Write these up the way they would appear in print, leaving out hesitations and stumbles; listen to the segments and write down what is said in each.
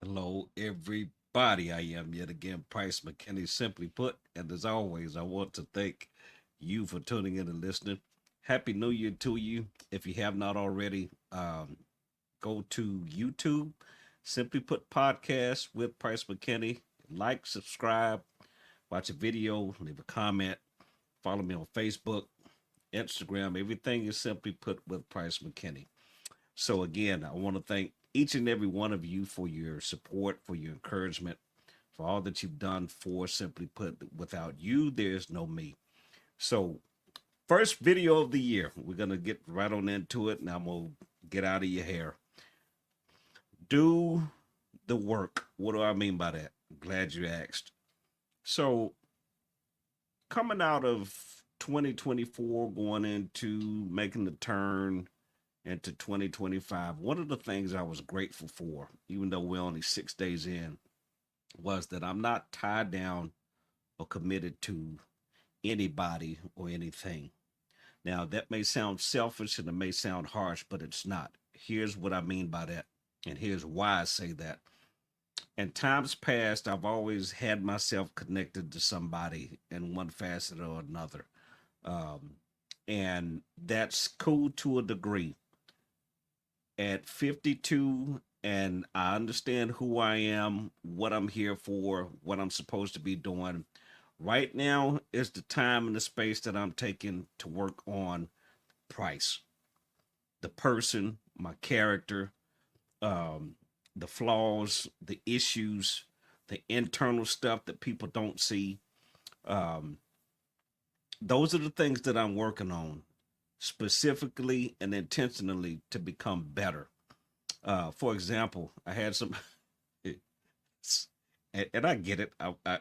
Hello, everybody. I am yet again Price McKinney, simply put. And as always, I want to thank you for tuning in and listening. Happy New Year to you. If you have not already, go to YouTube, simply put podcast with Price McKinney. Like, subscribe, watch a video, leave a comment, follow me on Facebook, Instagram. Everything is simply put with Price McKinney. So again, I want to thank each and every one of you for your support, for your encouragement, for all that you've done for Simply Put. Without you, there's no me. So first video of the year, we're gonna get right on into it, and I'm gonna get out of your hair. Do the work. What do I mean by that? Glad you asked. So coming out of 2024, going into making the turn into 2025, one of the things I was grateful for, even though we're only 6 days in, was that I'm not tied down or committed to anybody or anything. Now, that may sound selfish and it may sound harsh, but it's not. Here's what I mean by that, and here's why I say that. In times past, I've always had myself connected to somebody in one facet or another. Um, and that's cool to a degree. At 52, and I understand who I am, what I'm here for, what I'm supposed to be doing. Right now is the time and the space that I'm taking to work on Price, the person, my character, um, the flaws, the issues, the internal stuff that people don't see. Um, those are the things that I'm working on specifically and intentionally to become better. For example, I had some, and I get it.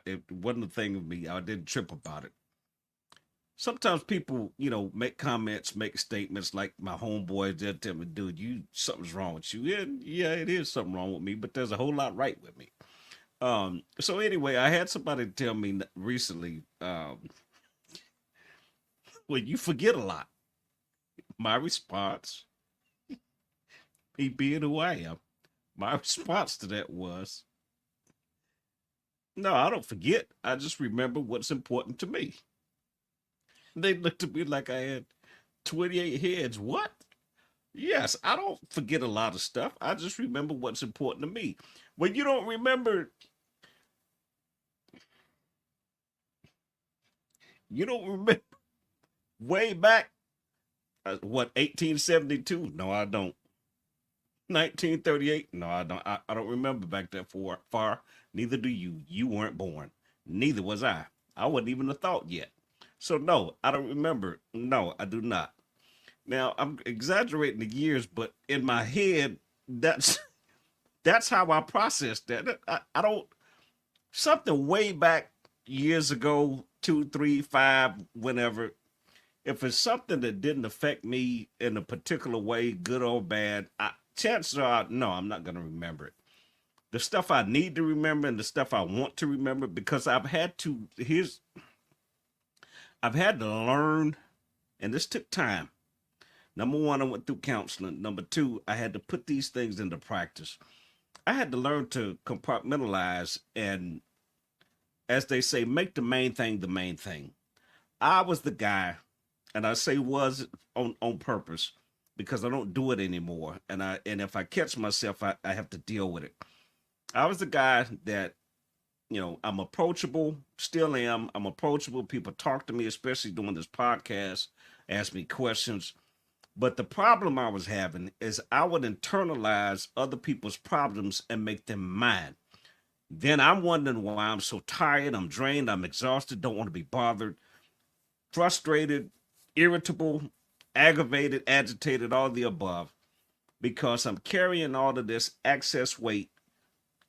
It wasn't a thing of me. I didn't trip about it. Sometimes people, make comments, make statements like my homeboys. They'll tell me, "Dude, you something's wrong with you." Yeah, it is something wrong with me, but there's a whole lot right with me. So anyway, I had somebody tell me recently, "Well, you forget a lot." My response, me being who I am, my response to that was, "No, I don't forget. I just remember what's important to me." They looked at me like I had 28 heads. What? Yes, I don't forget a lot of stuff. I just remember what's important to me. When you don't remember, you don't remember way back, 1872? No, I don't. 1938? No, I don't. I don't remember back that far. Neither do you. You weren't born. Neither was I. I wasn't even a thought yet. So, no, I don't remember. No, I do not. Now, I'm exaggerating the years, but in my head, that's that's how I process that. I don't something way back years ago, two, three, five, whenever. If it's something that didn't affect me in a particular way, good or bad, chances are no, I'm not gonna remember it. The stuff I need to remember and the stuff I want to remember, because I've had to learn, and this took time. Number one, I went through counseling. Number two, I had to put these things into practice. I had to learn to compartmentalize and, as they say, make the main thing. I was the guy, and I say was on purpose because I don't do it anymore. And if I catch myself, I have to deal with it. I was the guy that, I'm approachable, still am. I'm approachable. People talk to me, especially doing this podcast, ask me questions. But the problem I was having is I would internalize other people's problems and make them mine. Then I'm wondering why I'm so tired, I'm drained, I'm exhausted, don't want to be bothered, frustrated, irritable, aggravated, agitated, all the above, because I'm carrying all of this excess weight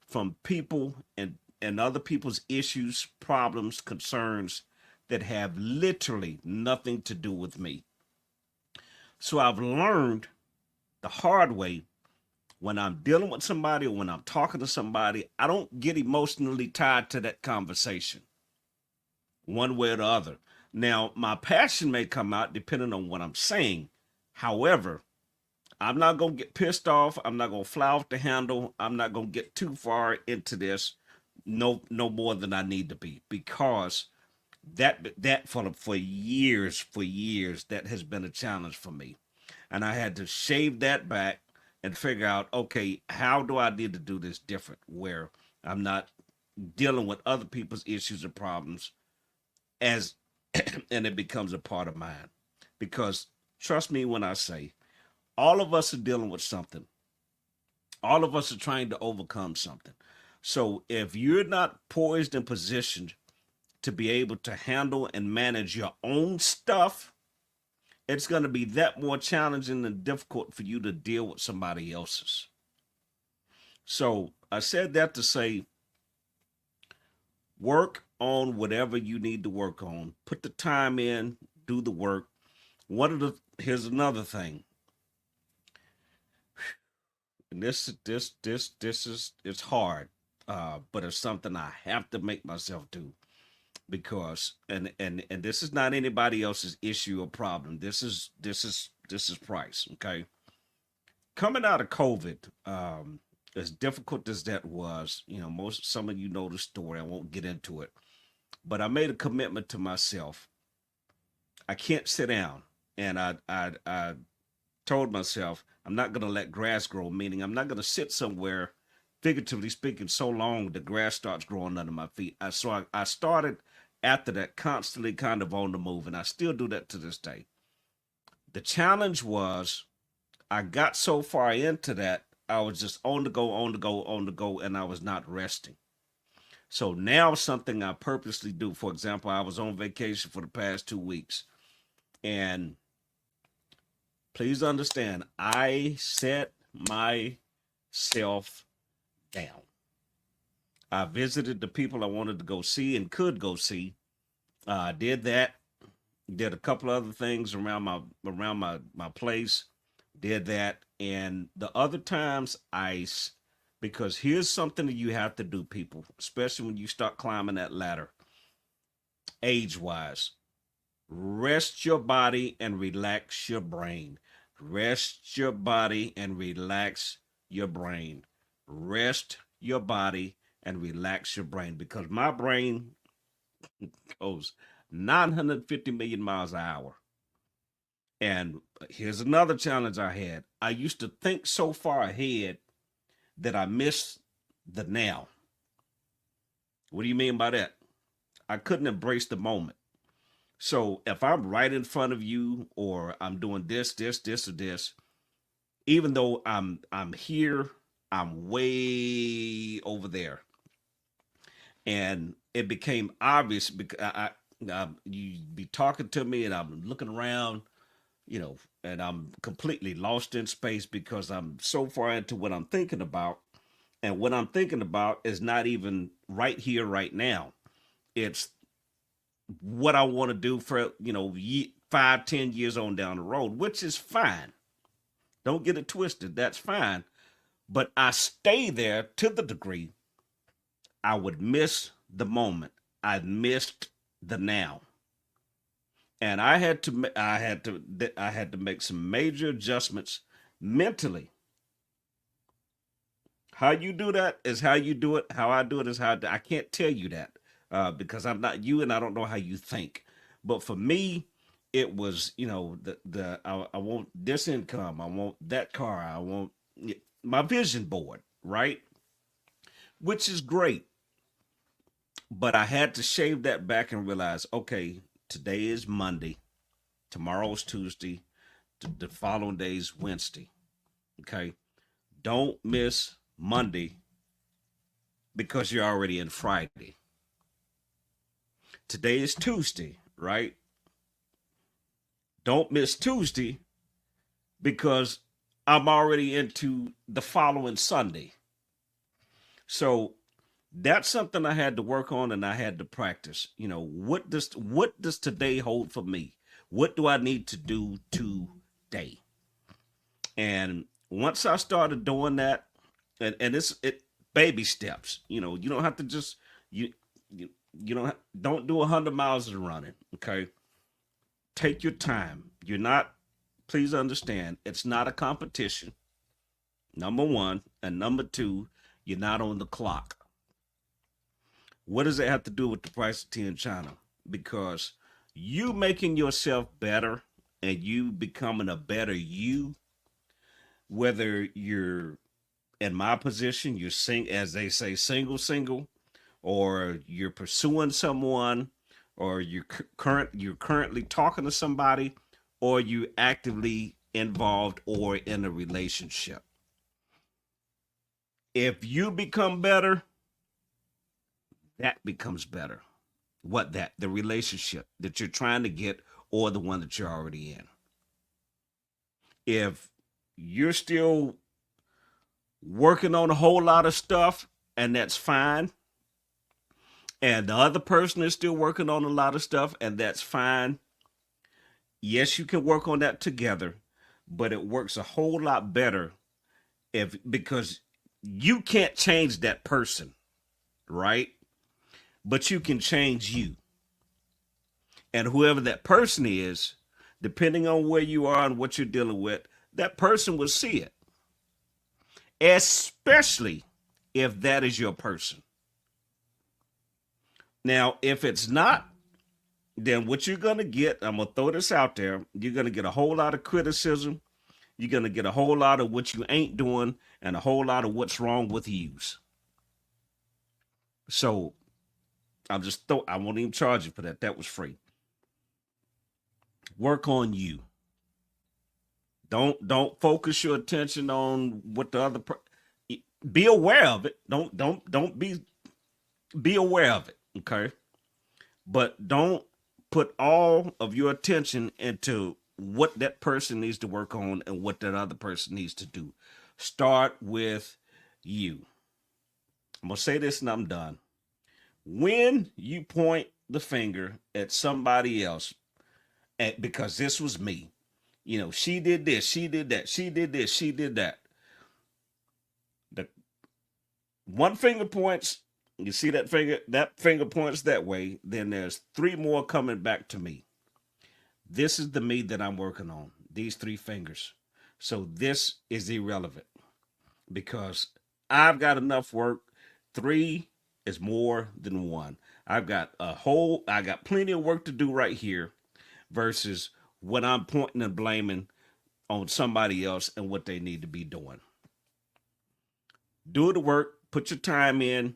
from people and other people's issues, problems, concerns that have literally nothing to do with me. So I've learned the hard way, when I'm dealing with somebody or when I'm talking to somebody, I don't get emotionally tied to that conversation one way or the other. Now, my passion may come out depending on what I'm saying. However, I'm not gonna get pissed off. I'm not gonna fly off the handle. I'm not gonna get too far into this. No more than I need to be, because that for years that has been a challenge for me, and I had to shave that back and figure out, okay, how do I need to do this different, where I'm not dealing with other people's issues or problems as and it becomes a part of mine. Because trust me when I say, all of us are dealing with something. All of us are trying to overcome something. So if you're not poised and positioned to be able to handle and manage your own stuff, it's going to be that more challenging and difficult for you to deal with somebody else's. So I said that to say, work on whatever you need to work on. Put the time in, do the work. Here's another thing. And this is, it's hard, but it's something I have to make myself do, because and this is not anybody else's issue or problem. This is Price. Okay, coming out of COVID, as difficult as that was, some of you know the story. I won't get into it, but I made a commitment to myself. I can't sit down, and I told myself I'm not going to let grass grow, meaning I'm not going to sit somewhere, figuratively speaking, so long the grass starts growing under my feet. I started after that constantly kind of on the move, and I still do that to this day. The challenge was I got so far into that I was just on the go, on the go, on the go, and I was not resting. So now something I purposely do. For example, I was on vacation for the past 2 weeks, and please understand, I set myself down. I visited the people I wanted to go see and could go see. I did that. Did a couple other things around my place. Did that, and the other times because here's something that you have to do, people, especially when you start climbing that ladder, age wise. Rest your body and relax your brain. Rest your body and relax your brain. Rest your body and relax your brain, because my brain goes 950 million miles an hour. And here's another challenge I had. I used to think so far ahead that I missed the now. What do you mean by that? I couldn't embrace the moment. So if I'm right in front of you, or I'm doing this, or this, even though I'm here, I'm way over there. And it became obvious because you be talking to me, and I'm looking around, and I'm completely lost in space because I'm so far into what I'm thinking about. And what I'm thinking about is not even right here, right now. It's what I want to do for, 5, 10 years on down the road, which is fine. Don't get it twisted. That's fine. But I stay there to the degree I would miss the moment. I missed the now. And I had to make some major adjustments mentally. How you do that is how you do it. How I do it is I can't tell you that, because I'm not you, and I don't know how you think. But for me, it was, I want this income, I want that car, I want my vision board, right? Which is great, but I had to shave that back and realize, okay, today is Monday, tomorrow's Tuesday, the following day is Wednesday. Okay, don't miss Monday because you're already in Friday. Today is Tuesday, right? Don't miss Tuesday because I'm already into the following Sunday. So that's something I had to work on, and I had to practice. What does today hold for me? What do I need to do today? And once I started doing that, and it baby steps. You don't have to just you don't do 100 miles of running. Okay, take your time. You're not please understand, it's not a competition. Number one. And number two, you're not on the clock. What does it have to do with the price of tea in China? Because you making yourself better and you becoming a better you, whether you're in my position, you're as they say, single, or you're pursuing someone, or you're currently talking to somebody, or you actively involved or in a relationship. If you become better, that becomes better. What that? The relationship that you're trying to get or the one that you're already in. If you're still working on a whole lot of stuff, and that's fine, and the other person is still working on a lot of stuff, and that's fine. Yes, you can work on that together, but it works a whole lot better because you can't change that person, right? But you can change you. And whoever that person is, depending on where you are and what you're dealing with, that person will see it. Especially if that is your person. Now, if it's not, then what you're going to get, I'm going to throw this out there, you're going to get a whole lot of criticism. You're going to get a whole lot of what you ain't doing and a whole lot of what's wrong with yous. So I won't even charge you for that. That was free. Work on you. Don't focus your attention on what the other be aware of it. Don't be aware of it, okay? But don't put all of your attention into what that person needs to work on and what that other person needs to do. Start with you. I'm going to say this and I'm done. When you point the finger at somebody else, because this was me, she did this, she did that, she did this, she did that. The one finger points, you see that finger points that way, then there's three more coming back to me. This is the me that I'm working on, these three fingers. So this is irrelevant because I've got enough work. Three is more than one. I got plenty of work to do right here versus what I'm pointing and blaming on somebody else and what they need to be doing. Do the work, put your time in,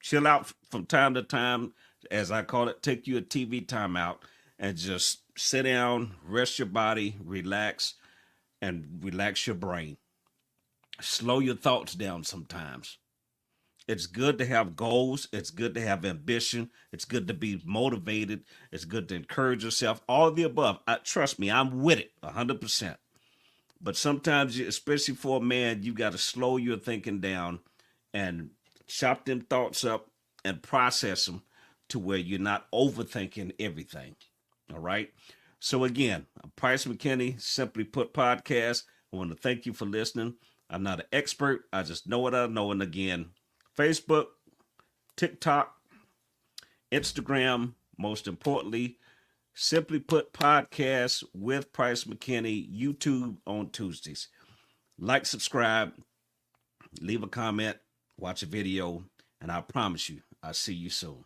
chill out from time to time, as I call it, take you a TV timeout and just sit down, rest your body, relax, and relax your brain. Slow your thoughts down sometimes. It's good to have goals. It's good to have ambition. It's good to be motivated. It's good to encourage yourself. All of the above. Trust me, I'm with it 100%. But sometimes, especially for a man, you got to slow your thinking down and chop them thoughts up and process them to where you're not overthinking everything. All right. So again, I'm Price McKinney, Simply Put Podcast. I want to thank you for listening. I'm not an expert. I just know what I know. And again, Facebook, TikTok, Instagram, most importantly, Simply Put Podcast with Price McKinney, YouTube on Tuesdays. Like, subscribe, leave a comment, watch a video, and I promise you, I'll see you soon.